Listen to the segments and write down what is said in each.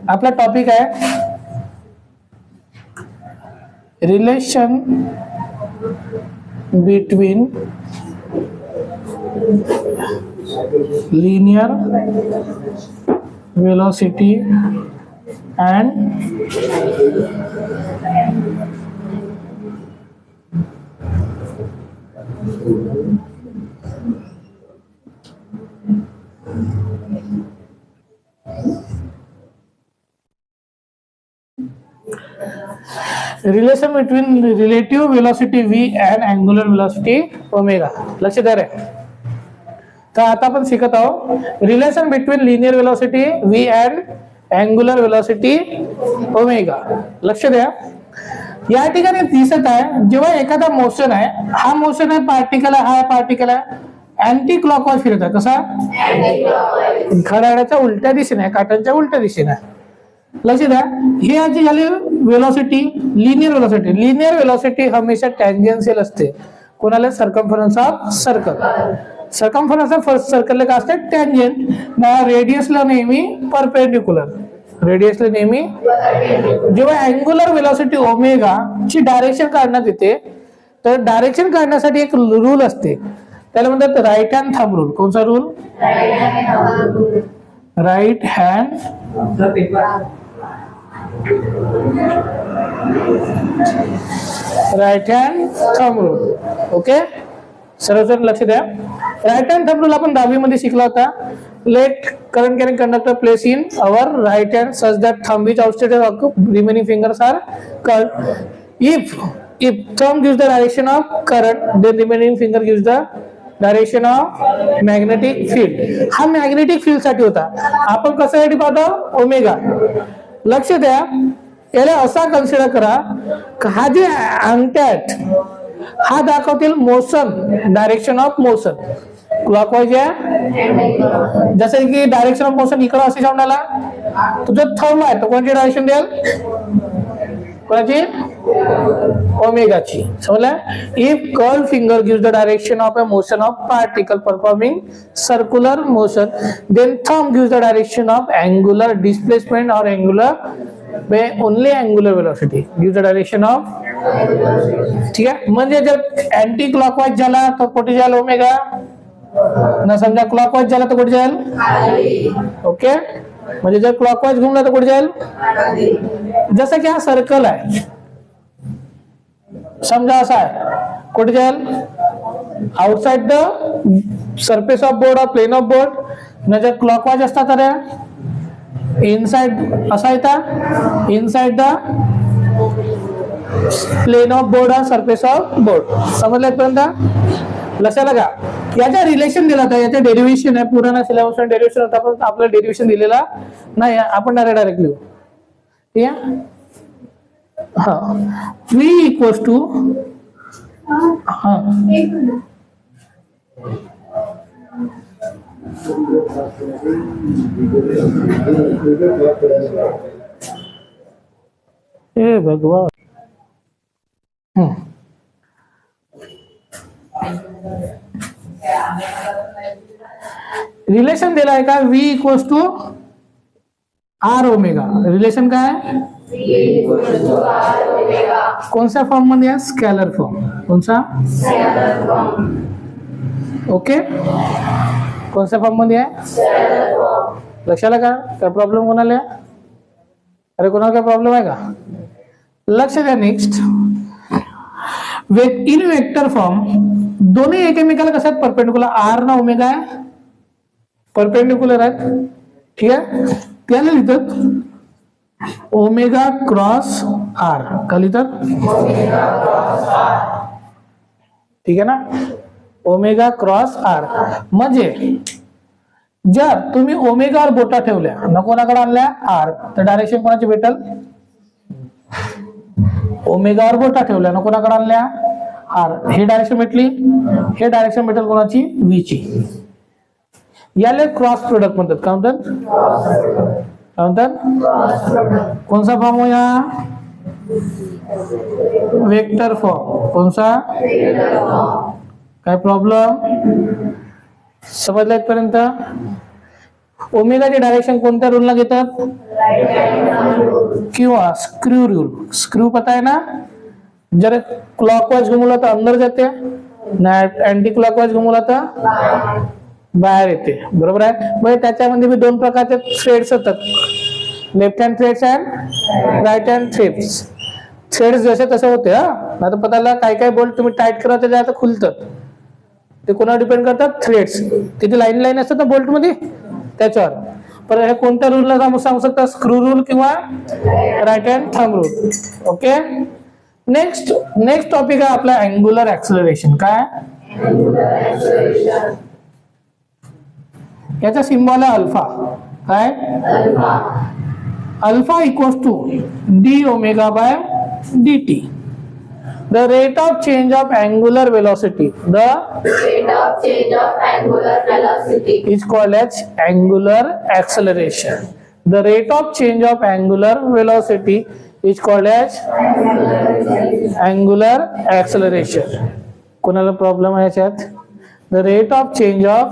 आपला टॉपिक आहे relation between linear velocity and relation between relative velocity v and angular velocity omega. लक्ष द्या रे. तर आता आपण शिकत आहोत relation between linear velocity v and angular velocity omega. लक्ष द्या. या ठिकाणी दिसत आहे जेव्हा एखादा मोशन आहे, हा मोशन आहे पार्टिकल आहे, हा पार्टिकल आहे, अँटी क्लॉकवाइज फिरत आहे. कसा? घड्याळाच्या उलट्या दिशेने, काटांच्या उलट्या दिशेने. लक्ष द्या. ही आजी झाली velocity, linear velocity. Linear velocity हमेशा टँजेन्शियल असते. कोणाला? Circumference of circle. Circumference of सर्कलला काय असते? टँजेंट. रेडियसला नेहमी परपेंडिक्युलर. रेडियसला नेहमी. जेव्हा अँग्युलर वेलोसिटी ओमेगा ची डायरेक्शन काढण्यात येते, तर डायरेक्शन काढण्यासाठी एक रूल असते, त्याला म्हणतात राईट हँड थंब रूल. कोणता rule? Right hand right hand thumb rule. Okay, सर्वजण लक्ष द्या. राईट हँड थंब रूल आपण 10वी मध्ये शिकला होता. Let current carrying conductor place in our right hand such that thumb is outstretched remaining fingers are curved. If thumb gives the direction of current, then remaining finger gives the direction of magnetic field. हा magnetic field साठी होता. आपण कशासाठी पाहतो? Omega. लक्ष द्या. याला असा कन्सिडर करा हा जे अंगठ्यात हा दाखवतील motion, direction of motion clockwise आहे. जसे की डायरेक्शन ऑफ मोशन इकडे असे समजायला तुझं थंब आहे, तो कोणती डायरेक्शन द्याल? कोणाची? ओमेगाची. समजलं? If curl finger gives the direction of a motion of particle performing circular motion, then thumb gives the direction of angular displacement और angular only angular velocity gives the direction of. ठीक आहे. म्हणजे जर anti clockwise झाला तर कुठे जाईल? Omega. ना समजा क्लॉकवाइज झाला तर कुठे जाईल? ओके. म्हणजे जर क्लॉकवाइज घुमला तर कुठे जाईल? जसं की हा सर्कल आहे, समजा असा आहे, कुठे जाईल? Outside the surface of board of plane of board. जर क्लॉकवाइज असता तर इनसाइड असा येतात, inside the plane of board of surface of board. समजलं पर्यंत? लक्षात का? याचा रिलेशन दिला होता, याचा डेरिव्हेशन आहे. पुराणा सिलेबस डेरिव्हेशन होता, पण आपल्याला डेरिव्हेशन दिलेला नाही, आपण डायरेक्ट लिहू. ठीक आहे. हा v इक्वल्स टू हे भगवान. रिलेशन दिला आहे का? v equals to R omega. Relation काय आहे? कोणत्या फॉर्म मध्ये आहे? Scalar form. कोणता? ओके. कोणत्या फॉर्म मध्ये आहे? लक्षाला का? काय प्रॉब्लेम कोणाला? अरे कोणाला काय प्रॉब्लेम आहे का? लक्ष द्या. नेक्स्ट, इन वेक्टर फॉर्म दोन्ही एकमेकाला कसं आहेत? परपेंडिक्युलर. आर ना ओमेगा आहे, परपेंडिक्युलर आहेत. ठीक आहे. त्याला लिहितात ओमेगा क्रॉस आर. का लिहितात? ठीक आहे ना. Omega cross R. म्हणजे जर तुम्ही ओमेगावर बोटा ठेवल्या न कोणाकडे आणल्या? आर, तर डायरेक्शन कोणाची भेटल? ओमेगावर बोटा ठेवल्या न कोणाकडे आणल्या? आर. हे डायरेक्शन भेटली, हे डायरेक्शन भेटेल कोणाची? व्ही ची. याला क्रॉस प्रोडक्ट म्हणतात. काय म्हणतात? काय म्हणतात? कोणता फॉर्म हो? या वेक्टर फॉर्म. कोणता? काय प्रॉब्लेम? समजला इथपर्यंत? ओमेगाचे डायरेक्शन कोणत्या रूलला घेतात? किंवा स्क्रू रूल. स्क्रू पता है ना, जर क्लॉकवाइज घुमवला तर अंदर जाते, अँटी क्लॉकवाइज घुमवला तर बाहेर येते, बरोबर आहे. म्हणजे त्याच्यामध्ये बी दोन प्रकारचे थ्रेड्स होतात, left hand threads and right hand threads. Threads जसे तसे होते. आता पताला काय काय बोल्ट तुम्ही टाईट करा त्याच्या आता खुलतात, ते कोणावर डिपेंड करतात? थ्रेड्स. किती लाईन लाईन असतात ना बोल्ट मध्ये त्याच्यावर. पण हे कोणत्या रूलला सांगू शकता? स्क्रू रूल किंवा right hand thumb rule. Okay. Next topic आहे आपला अँग्युलर ऍक्सलरेशन. काय? याचा सिम्बॉल आहे अल्फा. काय? Alpha equals to D omega by D T. The rate of change of angular velocity. The rate of change of angular velocity is called as angular acceleration. The rate of change of angular velocity is called as angular acceleration. कोणाला problem आहे याच्यात? The rate of change of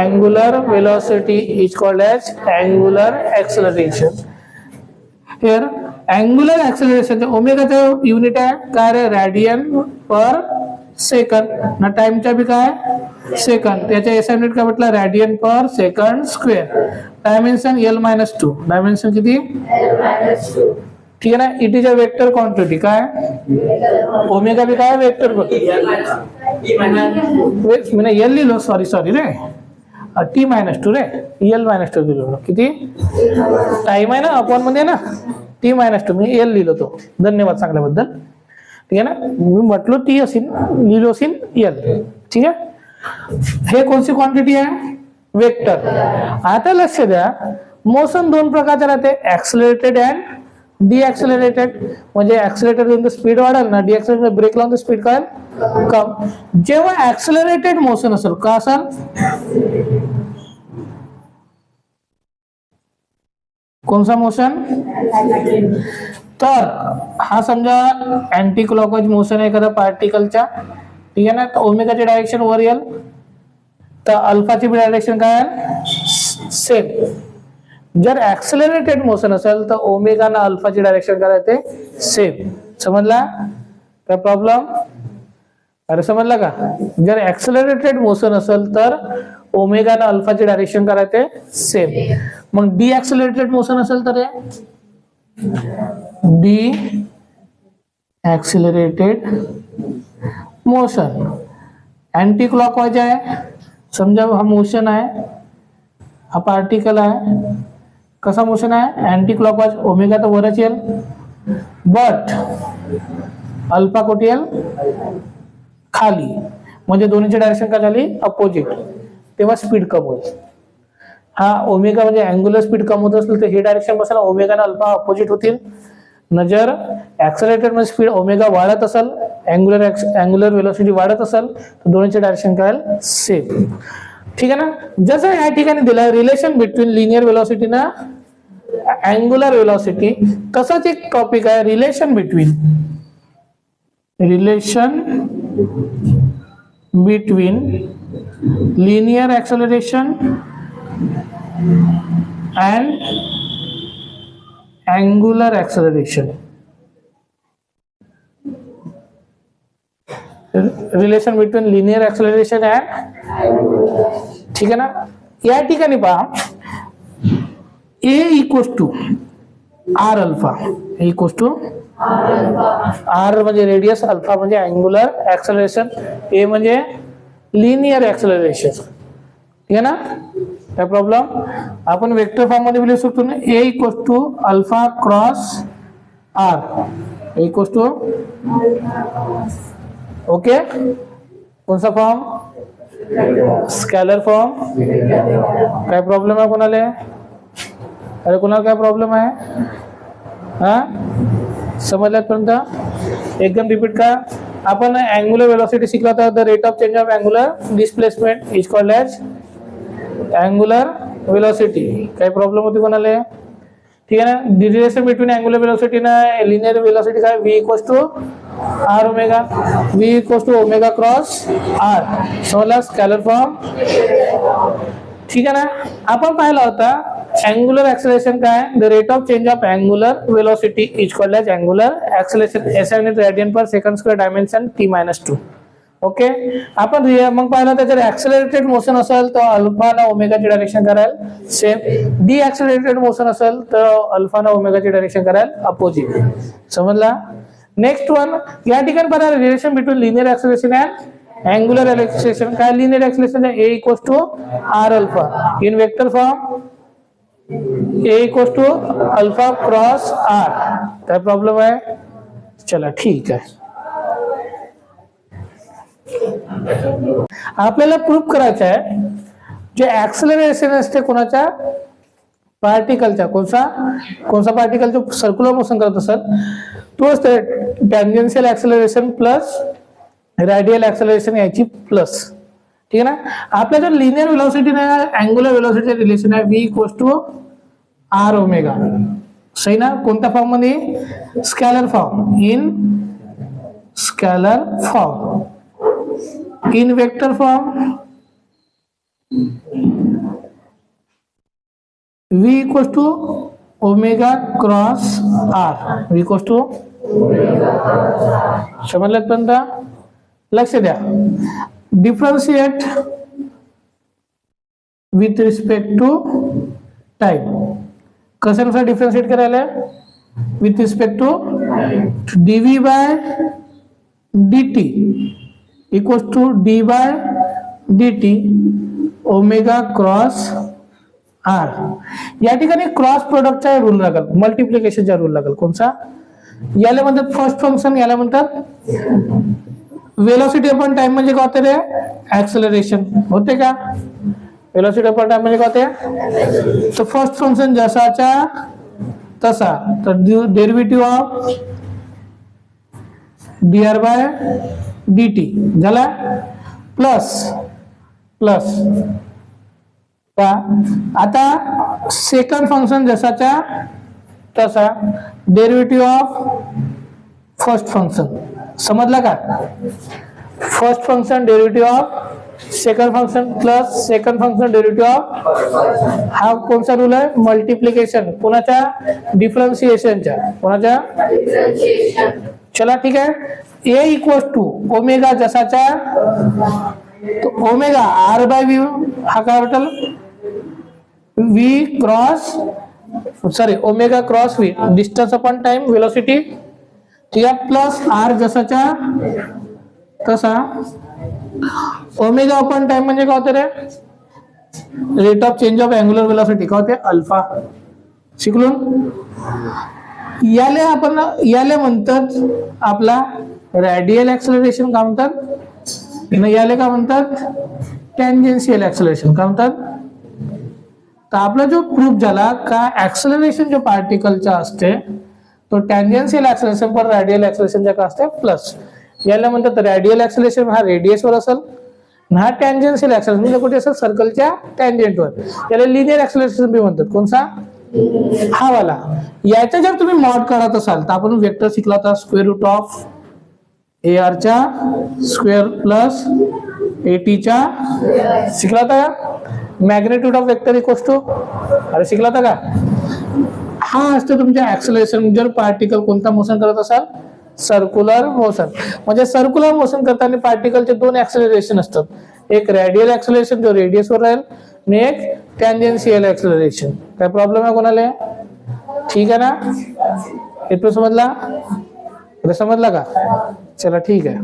angular velocity is called as angular acceleration. Here angular acceleration ओमेगाचा unit आहे काय रे? Radian per second. ना टाइमचा बी काय? Second. त्याच्या SI unit काय म्हटलं? Radian per second square. Dimension L-2. Dimension किती? L-2. ठीक आहे ना. It is a vector quantity. काय? ओमेगा बी काय? Vector quantity. मैंने L लिहिलो, सॉरी रे, T-2 रे, L-2 लिहिलो. किती टाइम आहे ना, अपॉन मध्ये ना, T-2 मी L लिहिलो तो. धन्यवाद सांगल्याबद्दल. ठीक आहे ना. मी म्हटलो T असेल, लिहिलो असेल L. ठीक आहे. हे कोणती क्वांटिटी आहे? वेक्टर. आता लक्ष द्या, मोशन दोन प्रकारचे राहते, ऍक्सलरेटेड अँड डिऍक्सलरेटेड. म्हणजे ऍक्सलरेटेड स्पीड वाढेल ना, डिऍक्सलरेटेड ब्रेक लावून स्पीड काय कम. जेव्हा ऍक्सलरेटेड मोशन असेल का असेल? कोणसा मोशन? तर हा समजा अँटी क्लॉकवाइज मोशन आहे एखाद्या पार्टिकलच्या. ठीक आहे ना. तर ओमेगाचे डायरेक्शन वर येईल, तर अल्फाची डायरेक्शन काय? सेम. जर ऍक्सलरेटेड मोशन असेल तर ओमेगा ना अल्फाची डायरेक्शन काय राहते? सेम. समजला काय प्रॉब्लेम? अरे समजला का? जर ऍक्सलरेटेड मोशन असेल तर ओमेगा ना अल्फाची डायरेक्शन काय राहते? सेम. मग डी ऍक्सलरेटेड मोशन असेल तर डी ऍक्सलरेटेड मोशन अँटी क्लॉकवाइज आहे. समजा हा मोशन आहे, हा पार्टिकल आहे. कसा मोशन आहे? Anti clockwise. ओमेगा तर वरच येईल, बट अल्फा कुठे येईल? खाली. म्हणजे दोन्हीची डायरेक्शन काय झाली? अपोजिट. तेव्हा स्पीड कम होईल. हा ओमेगा म्हणजे अँग्युलर स्पीड कम होत असेल तर हे डायरेक्शन बसायला ओमेगा आणि अल्फा अपोजिट होतील. न जर ऍक्सलरेटेड मध्ये स्पीड ओमेगा वाढत असेल, अँग्युलर वेलोसिटी वाढत असेल तर दोन्हीचे डायरेक्शन काय? सेम. ठीक आहे ना. जसं या ठिकाणी दिलं रिलेशन बिटवीन लिनियर वेलोसिटी ना अँग्युलर वेलोसिटी, तसंच एक टॉपिक आहे relation between linear acceleration and angular acceleration. Relation between linear acceleration and ठीक आहे ना. या ठिकाणी पहा A equals to R alpha, equals to R म्हणजे रेडियस, अल्फा म्हणजे अँग्युलर ऍक्सलरेशन, ए म्हणजे लिनियर ऍक्सलरेशन. ठीक आहे ना. काय प्रॉब्लेम? आपण वेक्टर फॉर्म मध्ये लिहू शकतो ना. A equals to alpha cross r equals to. Okay. कोणसा फॉर्म? Scalar form. काय प्रॉब्लेम आहे कोणाला? अरे कोणाला काय प्रॉब्लेम आहे? हा समजल्यापर्यंत एकदम रिपीट का. आपण अँग्युलर वेलोसिटी शिकला होता. The rate of change of angular displacement is called as angular velocity. काही प्रॉब्लेम होती कोणाला? ठीक आहे ना. रिलेशन बिटवीन अँग्युलर वेलोसिटी ना लिनियर वेलोसिटी काय? V equals to R omega. V equals to omega cross r. समजला? Scalar form. ठीक आहे ना. आपण पाहिला होता अँग्युलर ऍक्सेलरेशन काय, the rate of change of angular velocity is called as angular acceleration S in radian per second square dimension t-2. Okay, आपण मग पाहिलं त्याच्यात ऍक्सेलरेटेड मोशन असेल तर अल्फा ना ओमेगाची डायरेक्शन कराल सेम, डी ऍक्सेलरेटेड मोशन असेल तर अल्फा ना ओमेगाची डायरेक्शन कराल अपोजिट. समजला. नेक्स्ट वन, या ठिकाणी बघा relation between linear acceleration and angular acceleration. काय linear acceleration a equals to r alpha in vector form a equals to alpha cross r. काय प्रॉब्लेम आहे. चला ठीक आहे. आपल्याला प्रूफ करायचं आहे जे ऍक्सेलरेशन असते कोणाच्या, पार्टिकलच्या. कोणता पार्टिकल जो सर्क्युलर मोशन करत असत तो असते tangential acceleration plus radial acceleration याची प्लस. ठीक आहे ना. आपल्या जर लिनियर वेलोसिटी नाही अँग्युलर वेलोसिटी रिलेशन आहे v equals to R omega. सही ना. कोणत्या फॉर्म मध्ये, scalar form. In scalar form. In vector form v equals to omega cross r. v equals to, समजलं पर्यंत. लक्ष द्या. Differentiate with respect to time. कशानुसार डिफरन्शिएट करायला, with respect to dv by dt equals to d by dt omega cross R. या ठिकाणी cross प्रोडक्टचा rule लागेल, मल्टिप्लिकेशनचा rule लागेल. कोणता, याला म्हणतात फर्स्ट फंक्शन, याला म्हणतात वेलोसिटी अपॉन टाइम. म्हणजे काय होते रे, ऍक्सेलरेशन होते का. वेलोसिटी अपॉन टाइम म्हणजे काय होते, तर फर्स्ट फंक्शन जसाच्या तसा, तर derivative of dr by dt झाला प्लस प्लस. आता सेकंड फंक्शन जसाच्या तसा डेरिव्हेटिव्ह ऑफ फर्स्ट फंक्शन. समजला का. First function derivative of second function plus second function derivative of. हा कोणता रूल आहे, मल्टिप्लिकेशन. कोणाच्या, डिफरन्शिएशनच्या. कोणाच्या. चला ठीक आहे. ए इक्वल्स टू ओमेगा जसाच्या, तो ओमेगा आर बाय व्ही हा काय वाटेल, V cross sorry omega cross V distance upon time velocity. ठीक आहे. प्लस आर जसाच्या तसा ओमेगा अपॉन टाइम म्हणजे काय होते रे, rate of change of angular velocity. काय होते, अल्फा. शिकलो. याले आपण याले म्हणतात आपला रेडियल ऍक्सेलरेशन. काय म्हणतात, याले काय म्हणतात, टॅन्जेन्शियल ऍक्सेलरेशन. काय म्हणतात. तर आपला जो प्रूफ झाला का ऍक्सेलरेशन जो पार्टिकलचा असते तो टॅन्जेन्शियल ऍक्सेलरेशन पर रेडियल ऍक्सेलरेशनच्या का असते प्लस. याला म्हणतात रेडियल ऍक्सेलरेशन हा रेडियस वर असेल, हा टॅन्जेन्शियल ऍक्सेलरेशन म्हणजे कुठे असेल, सर्कलच्या टॅन्जेंटवर. याला लिनियर ऍक्सेलरेशन बी म्हणतात. कोणता, हा वाला. याचा जर तुम्ही मॉड काढत असाल तर आपण वेक्टर शिकला होता, स्क्वेअर रूट ऑफ AR च्या स्क्वेअर प्लस AT च्या. शिकला होता. Magnitude of vector equals to, अरे शिकला होता का. हा असतो तुमच्या ऍक्सेलरेशन. जर पार्टिकल कोणता मोशन करत असाल, सर्क्युलर मोशन. म्हणजे सर्क्युलर मोशन करताना पार्टिकलचे दोन ऍक्सेलरेशन असतात, एक रेडियल ऍक्सेलरेशन जो रेडियस वर राहील आणि एक टॅन्जेन्शियल ऍक्सेलरेशन. काय प्रॉब्लेम आहे कोणाला. ठीक आहे ना. इथं समजला, समजला का. चला ठीक आहे.